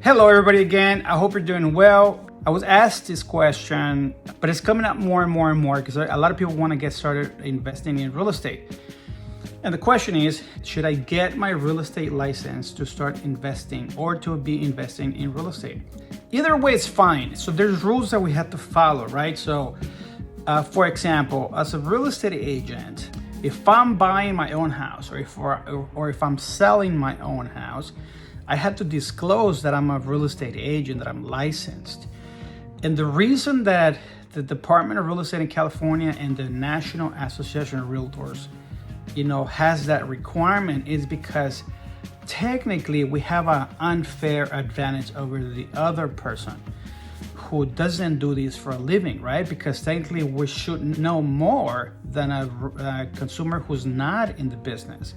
Hello everybody again, I hope you're doing well. I was asked this question, but it's coming up more and more because a lot of people want to get started investing in real estate. And the question is, should I get my real estate license to start investing or to be investing in real estate? Either way is fine. So there's rules that we have to follow, right? So for example, as a real estate agent, if I'm buying my own house or if I'm selling my own house, I have to disclose that I'm a real estate agent, that I'm licensed. And the reason that the Department of Real Estate in California and the National Association of Realtors, has that requirement is because technically we have an unfair advantage over the other person who doesn't do this for a living, right? Because technically we should know more than a consumer who's not in the business.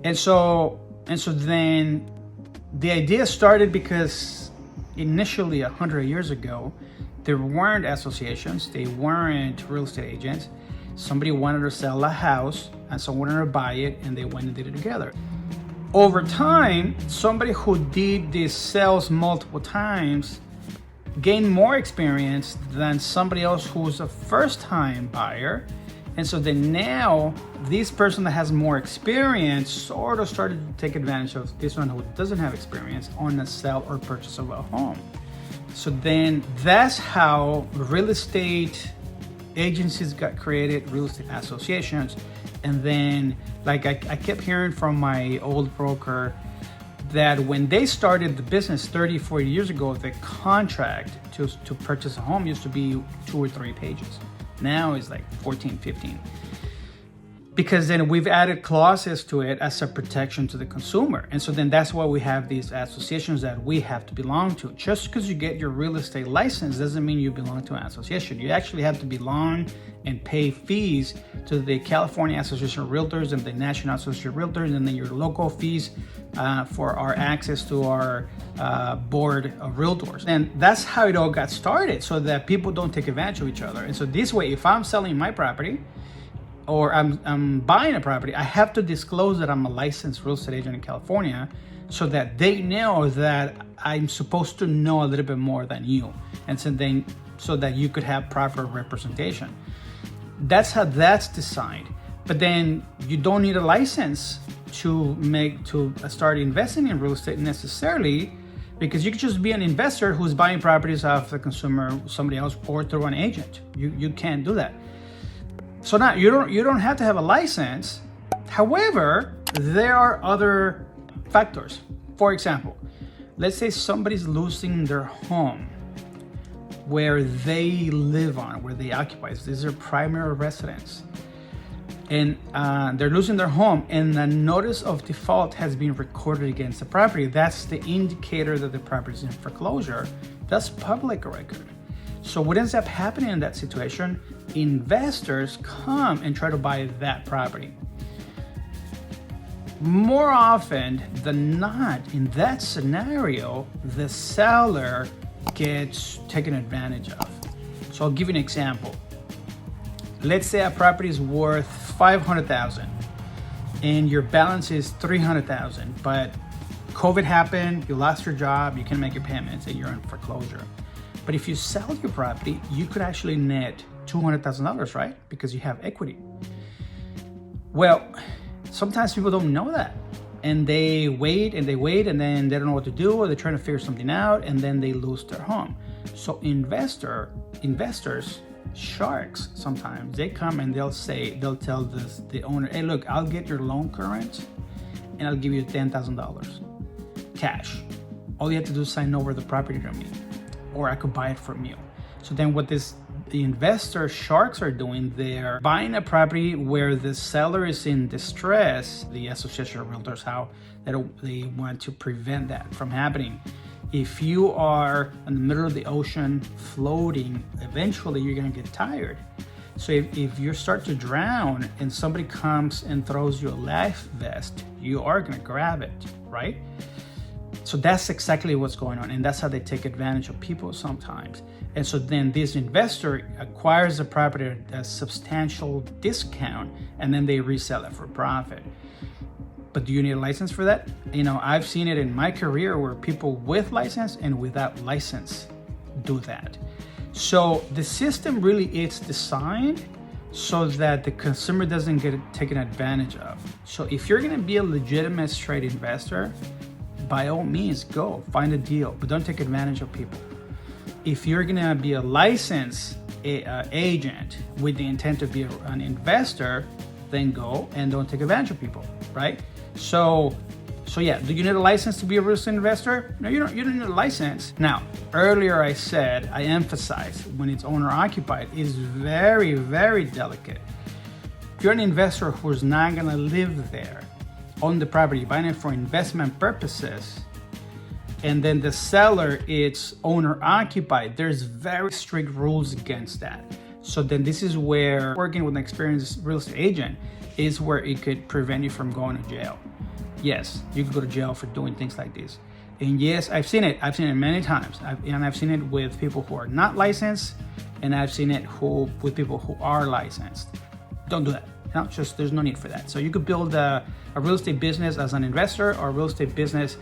And so then the idea started because initially 100 years ago, there weren't associations, they weren't real estate agents. Somebody wanted to sell a house and someone wanted to buy it, and they went and did it together. Over time, somebody who did these sales multiple times gained more experience than somebody else who's a first-time buyer. And so then now, this person that has more experience sort of started to take advantage of this one who doesn't have experience on the sale or purchase of a home. So then that's how real estate agencies got created, real estate associations. And then I kept hearing from my old broker that when they started the business 30, 40 years ago, the contract to purchase a home used to be 2 or 3 pages. Now it's like 14, 15. Because then we've added clauses to it as a protection to the consumer. And so then that's why we have these associations that we have to belong to. Just because you get your real estate license doesn't mean you belong to an association. You actually have to belong and pay fees to the California Association of Realtors and the National Association of Realtors, and then your local fees for our access to our board of realtors. And that's how it all got started, so that people don't take advantage of each other. And so this way, if I'm selling my property, or I'm buying a property, I have to disclose that I'm a licensed real estate agent in California so that they know that I'm supposed to know a little bit more than you. And so that you could have proper representation. That's how that's designed. But then you don't need a license to start investing in real estate necessarily, because you could just be an investor who's buying properties off the consumer, somebody else, or through an agent. You can't do that. So now you don't have to have a license. However, there are other factors. For example, let's say somebody's losing their home where they live on, where they occupy. This is their primary residence. And they're losing their home, and a notice of default has been recorded against the property. That's the indicator that the property is in foreclosure. That's public record. So what ends up happening in that situation, investors come and try to buy that property. More often than not, in that scenario, the seller gets taken advantage of. So I'll give you an example. Let's say a property is worth $500,000 and your balance is $300,000, but COVID happened, you lost your job, you can't make your payments, and you're in foreclosure. But if you sell your property, you could actually net $200,000, right? Because you have equity. Well, sometimes people don't know that. And they wait, and then they don't know what to do, or they're trying to figure something out, and then they lose their home. So investors, sharks, sometimes, they come and they'll tell the owner, hey, look, I'll get your loan current, and I'll give you $10,000 cash. All you have to do is sign over the property to me, or I could buy it from you. So then what the investor sharks are doing, they're buying a property where the seller is in distress. The Association of Realtors, how they want to prevent that from happening. If you are in the middle of the ocean floating, eventually you're gonna get tired. So if you start to drown and somebody comes and throws you a life vest, you are gonna grab it, right? So that's exactly what's going on, and that's how they take advantage of people sometimes. And so then this investor acquires the property at a substantial discount, and then they resell it for profit. But do you need a license for that? You know, I've seen it in my career where people with license and without license do that. So the system really is designed so that the consumer doesn't get taken advantage of. So if you're gonna be a legitimate straight investor, by all means, go find a deal, but don't take advantage of people. If you're gonna be a licensed agent with the intent to be an investor, then go and don't take advantage of people, right? So yeah, do you need a license to be a real estate investor? No, you don't need a license. Now, earlier I emphasized when it's owner occupied, it is very, very delicate. If you're an investor who's not gonna live there, own the property, buying it for investment purposes, and then the seller, it's owner occupied, there's very strict rules against that. So then this is where working with an experienced real estate agent is where it could prevent you from going to jail. Yes, you could go to jail for doing things like this. And yes, I've seen it many times. I've seen it with people who are not licensed, and I've seen it with people who are licensed. Don't do that. No, just there's no need for that. So you could build a real estate business as an investor or a real estate business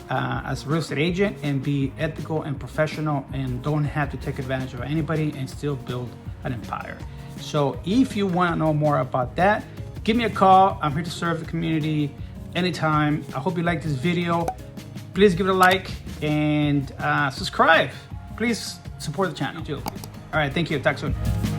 as a real estate agent and be ethical and professional and don't have to take advantage of anybody and still build an empire. So if you want to know more about that, give me a call. I'm here to serve the community anytime. I hope you like this video. Please give it a like and subscribe. Please support the channel too. All right, thank you. Talk soon.